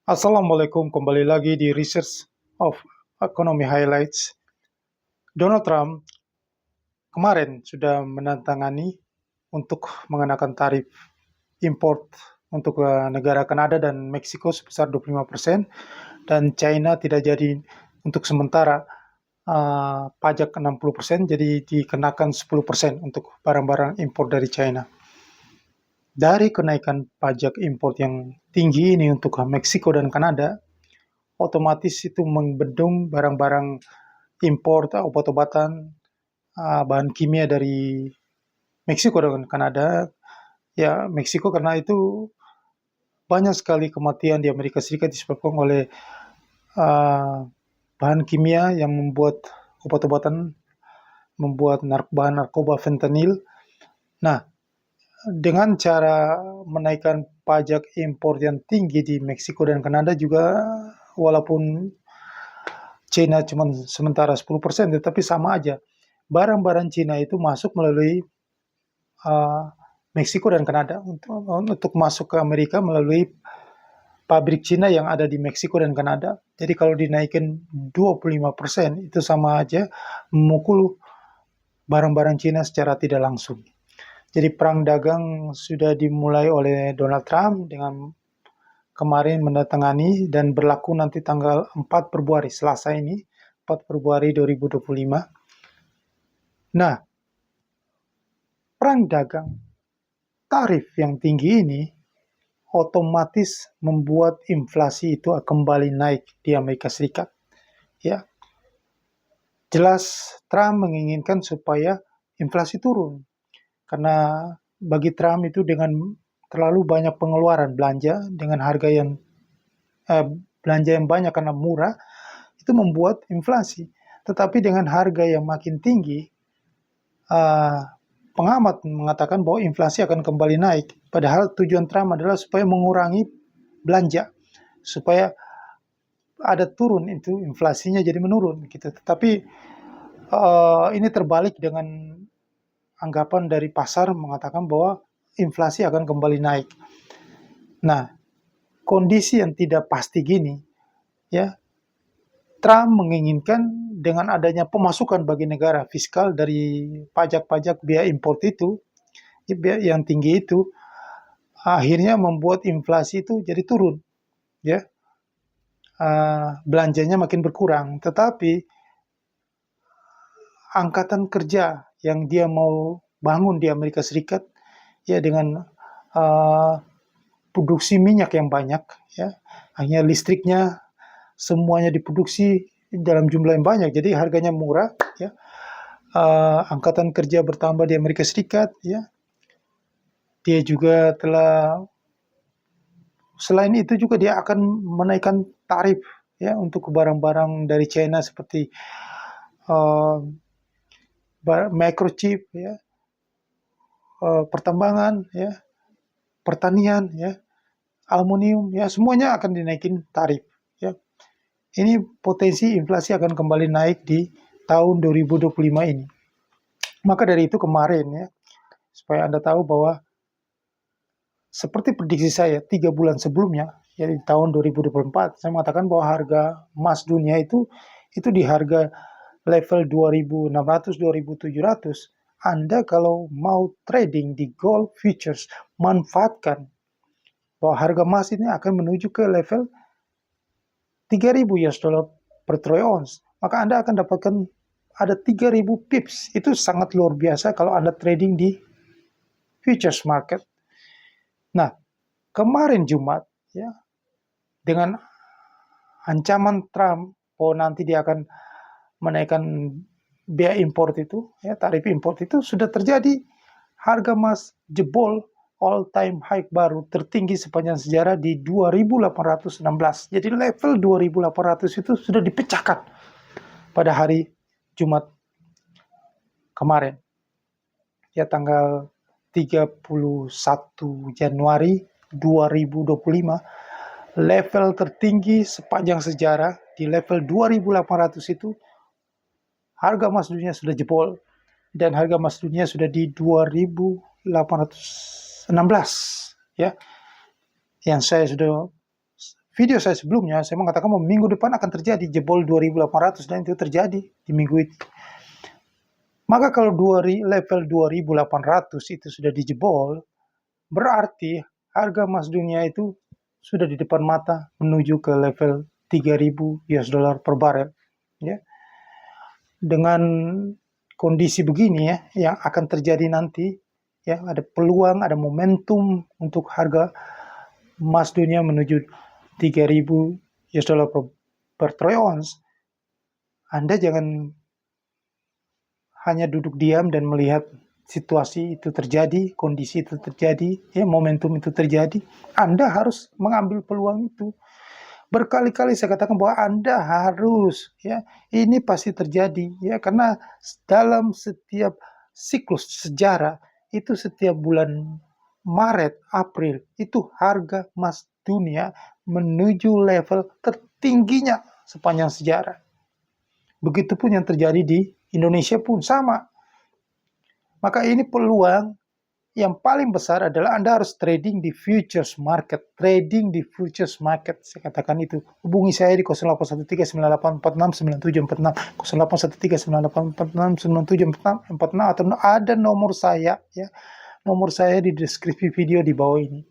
Assalamualaikum, kembali lagi di Research of Economy Highlights. Donald Trump kemarin sudah menandatangani untuk mengenakan tarif import untuk negara Kanada dan Meksiko sebesar 25% dan China tidak jadi untuk sementara pajak 60%, jadi dikenakan 10% untuk barang-barang impor dari China. Dari kenaikan pajak impor yang tinggi ini untuk Meksiko dan Kanada, otomatis itu membendung barang-barang impor obat-obatan, bahan kimia dari Meksiko dan Kanada. Ya, Meksiko karena itu banyak sekali kematian di Amerika Serikat disebabkan oleh bahan kimia yang membuat obat-obatan, membuat bahan narkoba fentanyl. Nah, dengan cara menaikkan pajak impor yang tinggi di Meksiko dan Kanada juga, walaupun China cuma sementara 10%, tetapi sama aja. Barang-barang Cina itu masuk melalui Meksiko dan Kanada untuk masuk ke Amerika melalui pabrik Cina yang ada di Meksiko dan Kanada. Jadi kalau dinaikin 25%, itu sama aja memukul barang-barang Cina secara tidak langsung. Jadi perang dagang sudah dimulai oleh Donald Trump dengan kemarin menandatangani dan berlaku nanti tanggal 4 Februari, Selasa ini, 4 Februari 2025. Nah, perang dagang tarif yang tinggi ini otomatis membuat inflasi itu kembali naik di Amerika Serikat. Ya, jelas Trump menginginkan supaya inflasi turun, karena bagi Trump itu dengan terlalu banyak pengeluaran belanja dengan harga yang belanja yang banyak karena murah itu membuat inflasi. Tetapi dengan harga yang makin tinggi, pengamat mengatakan bahwa inflasi akan kembali naik. Padahal tujuan Trump adalah supaya mengurangi belanja, supaya ada turun itu inflasinya jadi menurun gitu. Tetapi ini terbalik dengan anggapan dari pasar mengatakan bahwa inflasi akan kembali naik. Nah, kondisi yang tidak pasti gini, ya, Trump menginginkan dengan adanya pemasukan bagi negara fiskal dari pajak-pajak biaya import itu, yang tinggi itu, akhirnya membuat inflasi itu jadi turun, ya, belanjanya makin berkurang. Tetapi angkatan kerja yang dia mau bangun di Amerika Serikat, ya, dengan produksi minyak yang banyak, ya, hanya listriknya semuanya diproduksi dalam jumlah yang banyak, jadi harganya murah, ya. Angkatan kerja bertambah di Amerika Serikat, ya. Dia juga telah, selain itu juga dia akan menaikkan tarif, ya, untuk barang-barang dari China seperti microchip, ya, pertambangan, ya, pertanian, ya, aluminium, ya, semuanya akan dinaikin tarif, ya. Ini potensi inflasi akan kembali naik di tahun 2025 ini. Maka dari itu kemarin, ya, supaya Anda tahu bahwa seperti prediksi saya 3 bulan sebelumnya, ya, di tahun 2024, saya mengatakan bahwa harga emas dunia itu di harga level 2.600, 2.700. Anda kalau mau trading di gold futures, manfaatkan bahwa harga emas ini akan menuju ke level 3.000 US dollar per troy ounce. Maka Anda akan dapatkan ada 3.000 pips. Itu sangat luar biasa kalau Anda trading di futures market. Nah, kemarin Jumat, ya, dengan ancaman Trump bahwa nanti dia akan menaikkan biaya import itu, ya, tarif import itu sudah terjadi, harga emas jebol all time high baru tertinggi sepanjang sejarah di 2.816. Jadi level 2.800 itu sudah dipecahkan pada hari Jumat kemarin, ya, tanggal 31 Januari 2025. Level tertinggi sepanjang sejarah di level 2.800 itu harga emas dunia sudah jebol, dan harga emas dunia sudah di 2.816, ya. Yang saya sudah video saya sebelumnya, saya mengatakan bahwa minggu depan akan terjadi jebol 2.800 dan itu terjadi di minggu itu. Maka kalau level 2.800 itu sudah dijebol, berarti harga emas dunia itu sudah di depan mata menuju ke level 3.000 US dollar per barel. Ya. Dengan kondisi begini ya, yang akan terjadi nanti, ya ada peluang, ada momentum untuk harga emas dunia menuju 3.000 US dollar per troy ounce. Anda jangan hanya duduk diam dan melihat situasi itu terjadi, kondisi itu terjadi, ya momentum itu terjadi. Anda harus mengambil peluang itu. Berkali-kali saya katakan bahwa Anda harus, ya ini pasti terjadi, ya karena dalam setiap siklus sejarah itu setiap bulan Maret, April itu harga emas dunia menuju level tertingginya sepanjang sejarah. Begitupun yang terjadi di Indonesia pun sama. Maka ini peluang yang paling besar adalah Anda harus trading di futures market. Trading di futures market. Saya katakan itu. Hubungi saya di 081398469746, 081398469746, atau ada nomor saya, ya. Nomor saya di deskripsi video di bawah ini.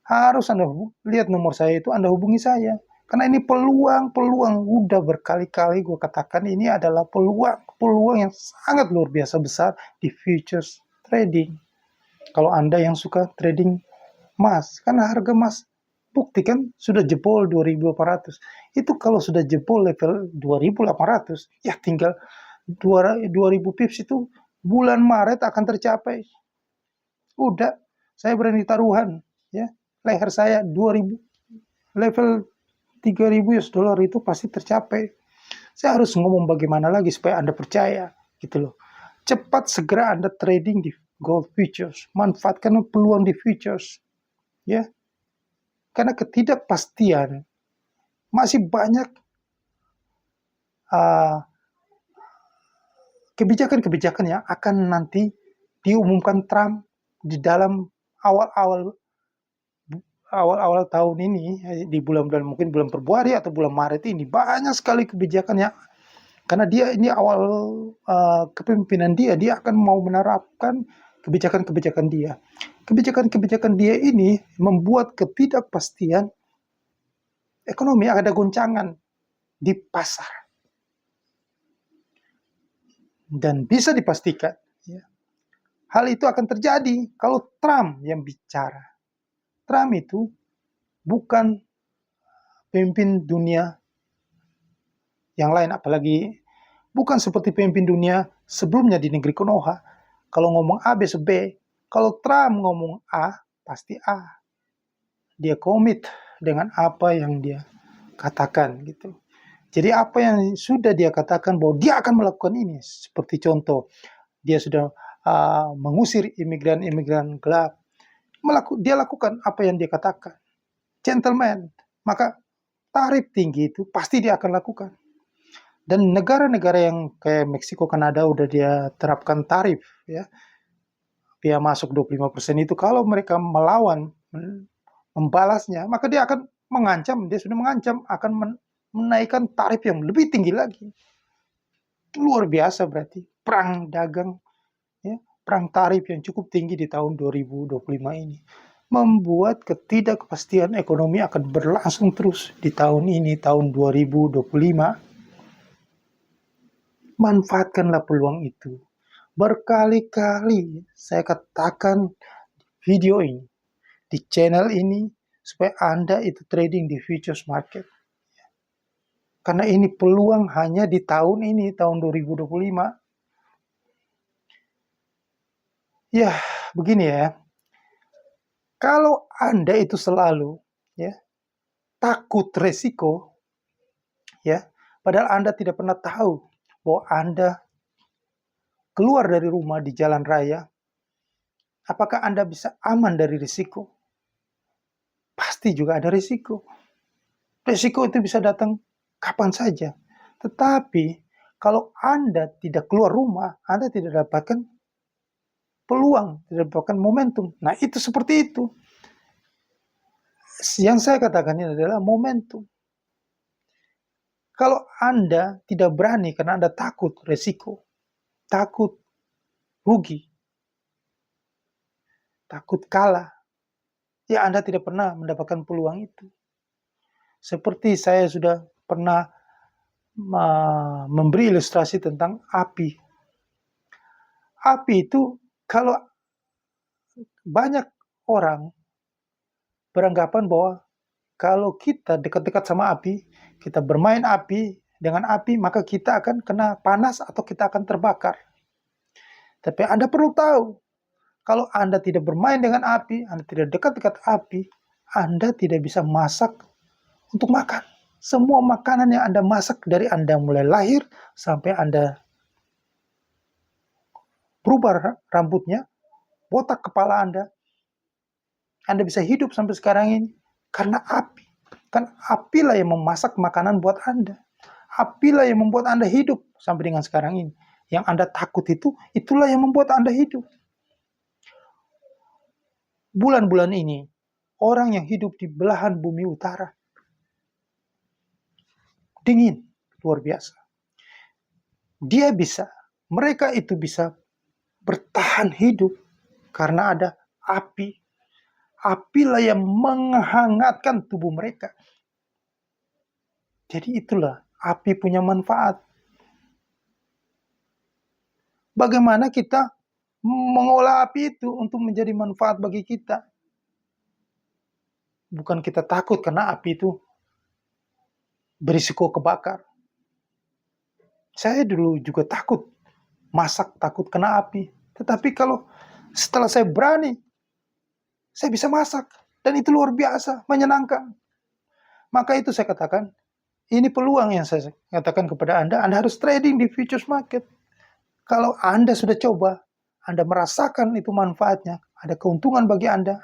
Harus Anda lihat nomor saya itu, Anda hubungi saya. Karena ini peluang, udah berkali-kali gue katakan ini adalah peluang yang sangat luar biasa besar di futures trading. Kalau Anda yang suka trading emas, karena harga emas bukti kan sudah jebol 2.800. Itu kalau sudah jebol level 2.800, ya tinggal 2.000 pips itu bulan Maret akan tercapai. Udah, saya berani taruhan, ya leher saya 2.000, level 3.000 US dollar itu pasti tercapai. Saya harus ngomong bagaimana lagi supaya Anda percaya, gitu loh. Cepat segera Anda trading di gold futures, manfaatkan peluang di futures, ya. Karena ketidakpastian masih banyak kebijakan-kebijakan yang akan nanti diumumkan Trump di dalam awal-awal tahun ini, di bulan-bulan mungkin bulan Februari atau bulan Maret ini, banyak sekali kebijakan yang karena dia ini awal kepemimpinan dia akan mau menerapkan kebijakan-kebijakan dia. Kebijakan-kebijakan dia ini membuat ketidakpastian ekonomi, ada goncangan di pasar. Dan bisa dipastikan, ya, hal itu akan terjadi kalau Trump yang bicara. Trump itu bukan pemimpin dunia yang lain, apalagi bukan seperti pemimpin dunia sebelumnya di negeri Konoha. Kalau ngomong A, besok B. Kalau Trump ngomong A, pasti A. Dia komit dengan apa yang dia katakan, gitu. Jadi apa yang sudah dia katakan bahwa dia akan melakukan ini, seperti contoh, dia sudah mengusir imigran-imigran gelap. Dia lakukan apa yang dia katakan. Gentleman, maka tarif tinggi itu pasti dia akan lakukan. Dan negara-negara yang kayak Meksiko, Kanada udah dia terapkan tarif, ya. Biaya masuk 25% itu kalau mereka melawan, membalasnya, maka dia akan mengancam, dia sudah mengancam akan menaikkan tarif yang lebih tinggi lagi. Luar biasa berarti perang dagang, ya, perang tarif yang cukup tinggi di tahun 2025 ini membuat ketidakpastian ekonomi akan berlangsung terus di tahun ini, tahun 2025. Manfaatkanlah peluang itu. Berkali-kali saya katakan video ini, di channel ini, supaya Anda itu trading di futures market. Karena ini peluang hanya di tahun ini, tahun 2025. Ya, begini ya. Kalau Anda itu selalu, ya, takut resiko, ya, padahal Anda tidak pernah tahu bahwa Anda keluar dari rumah di jalan raya, apakah Anda bisa aman dari risiko? Pasti juga ada risiko. Risiko itu bisa datang kapan saja. Tetapi kalau Anda tidak keluar rumah, Anda tidak dapatkan peluang, tidak dapatkan momentum. Nah, itu seperti itu. Yang saya katakan ini adalah momentum. Kalau Anda tidak berani karena Anda takut resiko, takut rugi, takut kalah, ya Anda tidak pernah mendapatkan peluang itu. Seperti saya sudah pernah memberi ilustrasi tentang api. Api itu kalau banyak orang beranggapan bahwa kalau kita dekat-dekat sama api, kita bermain api dengan api, maka kita akan kena panas atau kita akan terbakar. Tapi Anda perlu tahu, kalau Anda tidak bermain dengan api, Anda tidak dekat-dekat api, Anda tidak bisa masak untuk makan. Semua makanan yang Anda masak dari Anda mulai lahir sampai Anda berubah rambutnya, botak kepala Anda bisa hidup sampai sekarang ini karena api. Kan apilah yang memasak makanan buat Anda. Apilah yang membuat Anda hidup sampai dengan sekarang ini. Yang Anda takut itu, itulah yang membuat Anda hidup. Bulan-bulan ini, orang yang hidup di belahan bumi utara, dingin, luar biasa. Mereka itu bisa bertahan hidup karena ada api. Apilah yang menghangatkan tubuh mereka. Jadi itulah, api punya manfaat. Bagaimana kita mengolah api itu untuk menjadi manfaat bagi kita? Bukan kita takut karena api itu berisiko kebakar. Saya dulu juga takut masak, takut kena api. Tetapi kalau setelah saya berani, saya bisa masak. Dan itu luar biasa, menyenangkan. Maka itu saya katakan, ini peluang yang saya katakan kepada Anda harus trading di futures market. Kalau Anda sudah coba, Anda merasakan itu manfaatnya, ada keuntungan bagi Anda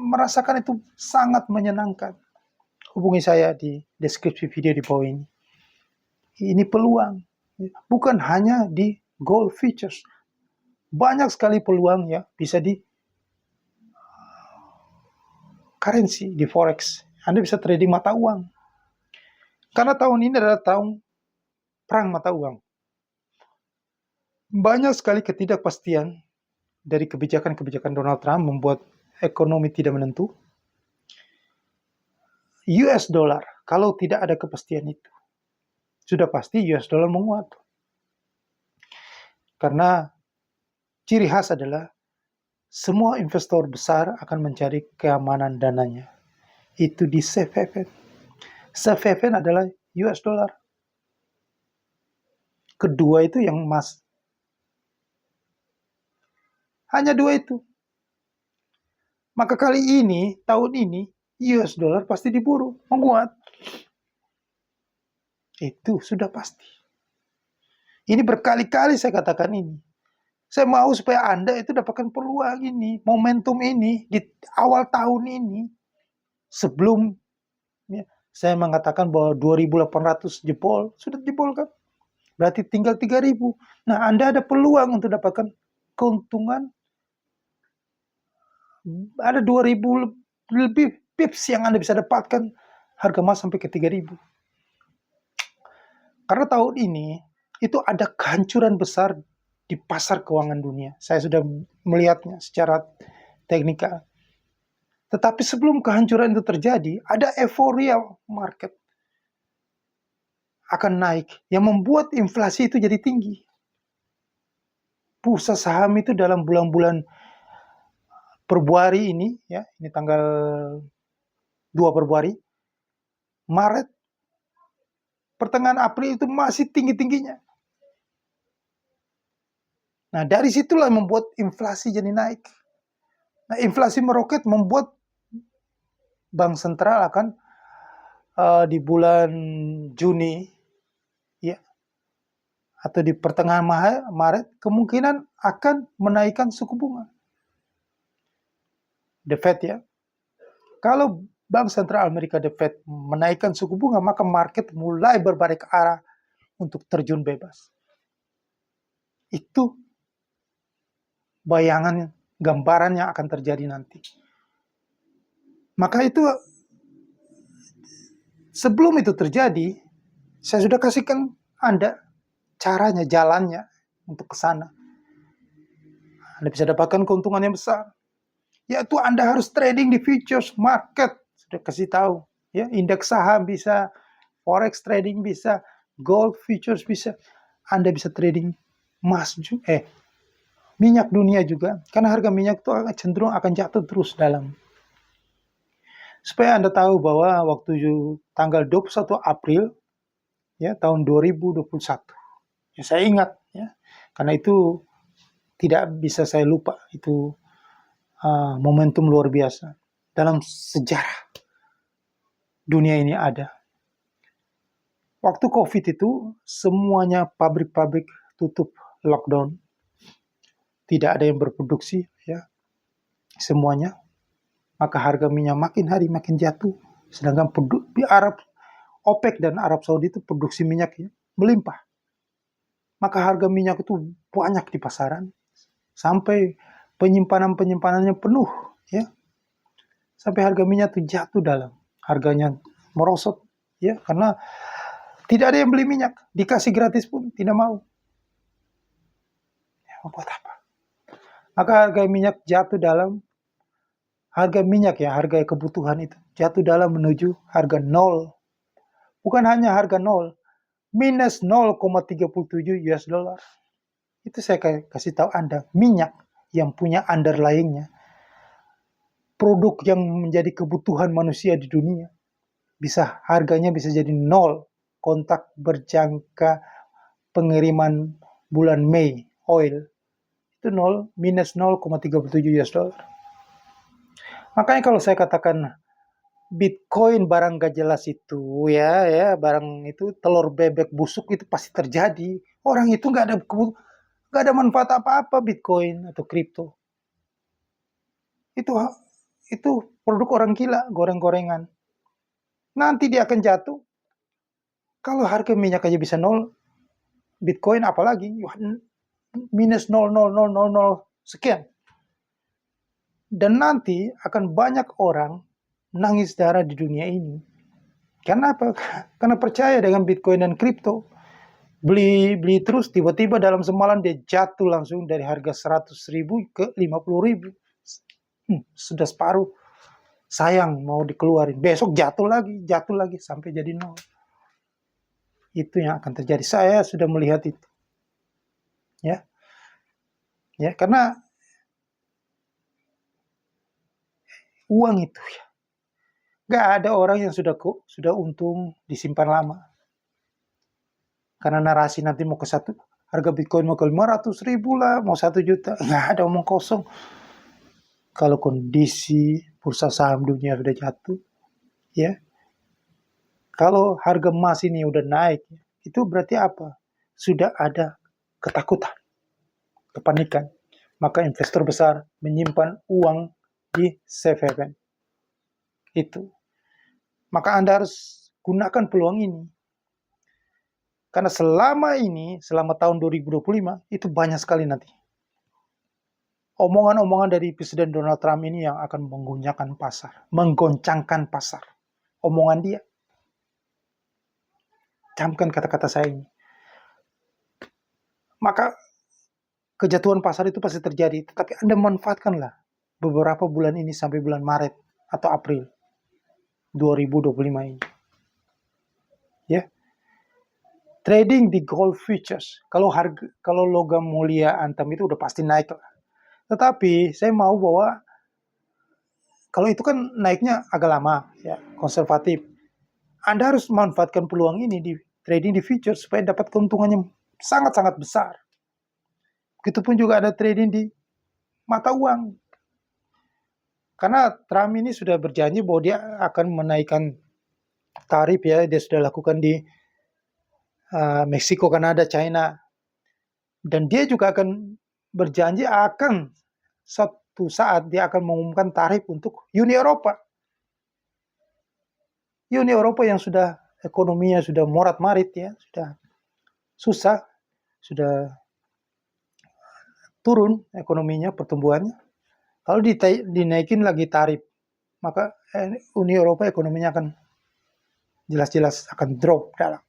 merasakan itu sangat menyenangkan. Hubungi saya di deskripsi video di bawah ini. Ini peluang, bukan hanya di gold futures. Banyak sekali peluang ya, bisa di currency, di forex. Anda bisa trading mata uang. Karena tahun ini adalah tahun perang mata uang. Banyak sekali ketidakpastian dari kebijakan-kebijakan Donald Trump membuat ekonomi tidak menentu. US dollar, kalau tidak ada kepastian itu, sudah pasti US dollar menguat. Karena ciri khas adalah semua investor besar akan mencari keamanan dananya. Itu di safe haven. Safe haven adalah US dollar. Kedua itu yang emas. Hanya dua itu. Maka kali ini, tahun ini, US dollar pasti diburu, menguat. Itu sudah pasti. Ini berkali-kali saya katakan ini. Saya mau supaya Anda itu dapatkan peluang ini, momentum ini di awal tahun ini. Sebelum ya, saya mengatakan bahwa 2.800 jebol, sudah jebol kan? Berarti tinggal 3.000. Nah, Anda ada peluang untuk dapatkan keuntungan. Ada 2.000 lebih pips yang Anda bisa dapatkan harga emas sampai ke 3.000. Karena tahun ini itu ada kehancuran besar di pasar keuangan dunia. Saya sudah melihatnya secara teknikal. Tetapi sebelum kehancuran itu terjadi, ada euforia market akan naik yang membuat inflasi itu jadi tinggi. Bursa saham itu dalam bulan-bulan Februari ini, ya, ini tanggal 2 Februari, Maret, pertengahan April itu masih tinggi-tingginya. Nah, dari situlah membuat inflasi jadi naik. Nah, inflasi meroket membuat bank sentral akan di bulan Juni, ya, atau di pertengahan Maret, kemungkinan akan menaikkan suku bunga. The Fed ya. Kalau Bank Sentral Amerika The Fed menaikkan suku bunga, maka market mulai berbalik arah untuk terjun bebas. Itu bayangan, gambaran yang akan terjadi nanti. Maka itu Sebelum itu terjadi, saya sudah kasihkan Anda caranya, jalannya untuk ke sana. Anda bisa dapatkan keuntungan yang besar. Yaitu Anda harus trading di futures market. Sudah kasih tahu. Ya, indeks saham bisa, forex trading bisa, gold futures bisa. Anda bisa trading emas juga, minyak dunia juga. Karena harga minyak itu cenderung akan jatuh terus dalam. Supaya Anda tahu bahwa waktu tanggal 21 April ya tahun 2021. Ya, saya ingat ya. Karena itu tidak bisa saya lupa. Itu momentum luar biasa dalam sejarah dunia ini ada. Waktu COVID itu semuanya pabrik-pabrik tutup, lockdown, tidak ada yang berproduksi, ya semuanya. Maka harga minyak makin hari makin jatuh. Sedangkan di OPEC dan Arab Saudi itu produksi minyaknya melimpah. Maka harga minyak itu banyak di pasaran sampai penyimpanannya penuh, ya. Sampai harga minyak itu jatuh dalam, harganya merosot, ya, karena tidak ada yang beli minyak, dikasih gratis pun tidak mau. Ya, buat apa? Maka harga minyak jatuh dalam, harga minyak ya, harga kebutuhan itu jatuh dalam menuju harga nol. Bukan hanya harga nol, minus 0,37 US dollar. Itu saya kasih tahu Anda, minyak yang punya underlying-nya, produk yang menjadi kebutuhan manusia di dunia, harganya bisa jadi nol. Kontak berjangka pengiriman bulan Mei oil itu nol, minus 0,37 US dollar. Makanya kalau saya katakan Bitcoin barang gak jelas itu, ya barang itu telur bebek busuk itu pasti terjadi. Orang itu gak ada manfaat apa-apa Bitcoin atau kripto. Itu produk orang gila, goreng-gorengan. Nanti dia akan jatuh. Kalau harga minyak aja bisa nol, Bitcoin apalagi minus 0,0000 sekian. Dan nanti akan banyak orang nangis darah di dunia ini. Karena apa? Karena percaya dengan Bitcoin dan kripto. Beli terus, tiba-tiba dalam semalam dia jatuh langsung dari harga 100.000 ke 50.000. Sudah separuh. Sayang mau dikeluarin. Besok jatuh lagi sampai jadi nol. Itu yang akan terjadi. Saya sudah melihat itu. Ya. Ya, karena uang itu ya. Gak ada orang yang sudah untung disimpan lama. Karena narasi nanti mau ke harga Bitcoin mau ke 500.000 lah, mau 1 juta. Gak ada omong kosong. Kalau kondisi bursa saham dunia sudah jatuh, ya. Kalau harga emas ini udah naik, itu berarti apa? Sudah ada ketakutan, kepanikan. Maka investor besar menyimpan uang di safe haven. Itu. Maka Anda harus gunakan peluang ini. Karena selama tahun 2025, itu banyak sekali nanti omongan-omongan dari Presiden Donald Trump ini yang akan menggoncangkan pasar. Omongan dia. Camkan kata-kata saya ini. Maka kejatuhan pasar itu pasti terjadi. Tetapi Anda manfaatkanlah beberapa bulan ini sampai bulan Maret atau April 2025 ini. Ya. Trading di gold futures. Kalau logam mulia antam itu udah pasti naik lah. Tetapi saya mau bahwa kalau itu kan naiknya agak lama, ya, konservatif. Anda harus manfaatkan peluang ini di trading di futures supaya dapat keuntungannya sangat-sangat besar. Begitupun juga ada trading di mata uang. Karena Trump ini sudah berjanji bahwa dia akan menaikkan tarif, ya, dia sudah lakukan di Meksiko, Kanada, China. Dan dia juga akan berjanji akan suatu saat dia akan mengumumkan tarif untuk Uni Eropa. Uni Eropa yang sudah ekonominya sudah morat-marit, ya, sudah susah, sudah turun ekonominya, pertumbuhannya. Kalau dinaikin lagi tarif, maka Uni Eropa ekonominya akan jelas-jelas akan drop dalam.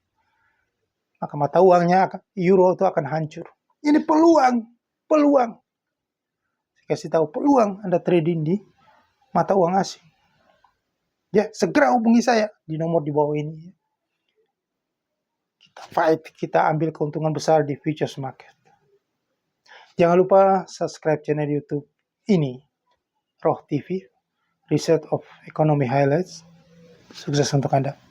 Maka mata uangnya euro itu akan hancur. Ini peluang. Saya kasih tahu peluang Anda trading di mata uang asing. Ya, segera hubungi saya di nomor di bawah ini. Kita fight, kita ambil keuntungan besar di futures market. Jangan lupa subscribe channel YouTube ini, Roh TV, Research of Economy Highlights. Sukses untuk Anda.